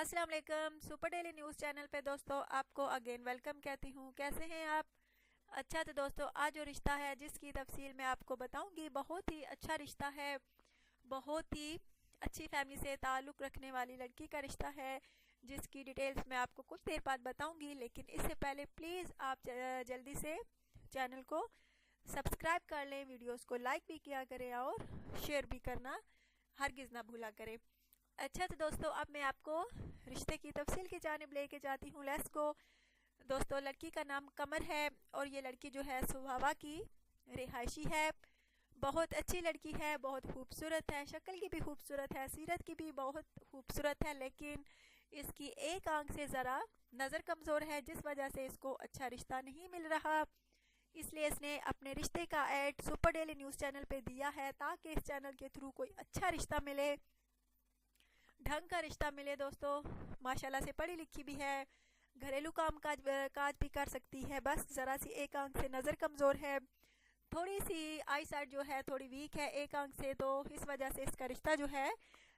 अस्सलाम वालेकुम। Super daily news channel पे दोस्तों आपको अगेन वेलकम कहती हूँ। कैसे हैं आप? अच्छा, तो दोस्तों आज जो रिश्ता है जिसकी तफसील मैं आपको बताऊंगी, बहुत ही अच्छा रिश्ता है। बहुत ही अच्छी फैमिली से ताल्लुक़ रखने वाली लड़की का रिश्ता है, जिसकी डिटेल्स मैं आपको कुछ देर बाद बताऊंगी। लेकिन इससे पहले प्लीज़ आप जल्दी से चैनल को सब्सक्राइब कर लें, वीडियोस को लाइक भी किया करें और शेयर भी करना हरगिज़ ना भूला करें। अच्छा, तो दोस्तों अब मैं आपको रिश्ते की तफसील की जानिब लेके जाती हूँ। Let's go. दोस्तों, लड़की का नाम कमर है और ये लड़की जो है सुहावा की रिहायशी है। बहुत अच्छी लड़की है, बहुत खूबसूरत है, शक्ल की भी खूबसूरत है, सीरत की भी बहुत खूबसूरत है। लेकिन इसकी एक आंख से ज़रा नज़र कमज़ोर है, जिस वजह से इसको अच्छा रिश्ता नहीं मिल रहा। इसलिए इसने अपने रिश्ते का add super daily news channel पे दिया है, ताकि इस चैनल के थ्रू कोई अच्छा रिश्ता मिले, ढंग का रिश्ता मिले। दोस्तों माशाल्लाह से पढ़ी लिखी भी है, घरेलू काम काज भी कर सकती है। बस ज़रा सी एक आंख से नज़र कमज़ोर है, थोड़ी सी आई साइड जो है थोड़ी वीक है एक आंख से, तो इस वजह से इसका रिश्ता जो है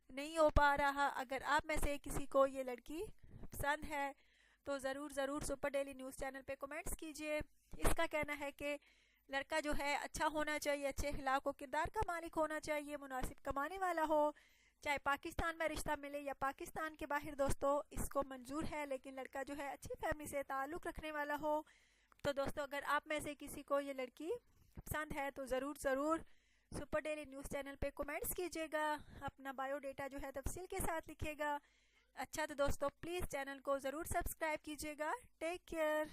नहीं हो पा रहा। अगर आप में से किसी को ये लड़की पसंद है तो ज़रूर सुपर डेली न्यूज़ चैनल पे कमेंट्स कीजिए। इसका कहना है कि लड़का जो है अच्छा होना चाहिए, अच्छे अखलाक व किरदार का मालिक होना चाहिए, मुनासिब कमाने वाला हो, चाहे पाकिस्तान में रिश्ता मिले या पाकिस्तान के बाहर। दोस्तों इसको मंजूर है, लेकिन लड़का जो है अच्छी फैमिली से ताल्लुक़ रखने वाला हो। तो दोस्तों अगर आप में से किसी को ये लड़की पसंद है तो ज़रूर सुपर डेली न्यूज़ चैनल पे कमेंट्स कीजिएगा, अपना बायोडेटा जो है तफसील के साथ लिखिएगा। अच्छा, तो दोस्तों प्लीज़ चैनल को ज़रूर सब्सक्राइब कीजिएगा। Take care.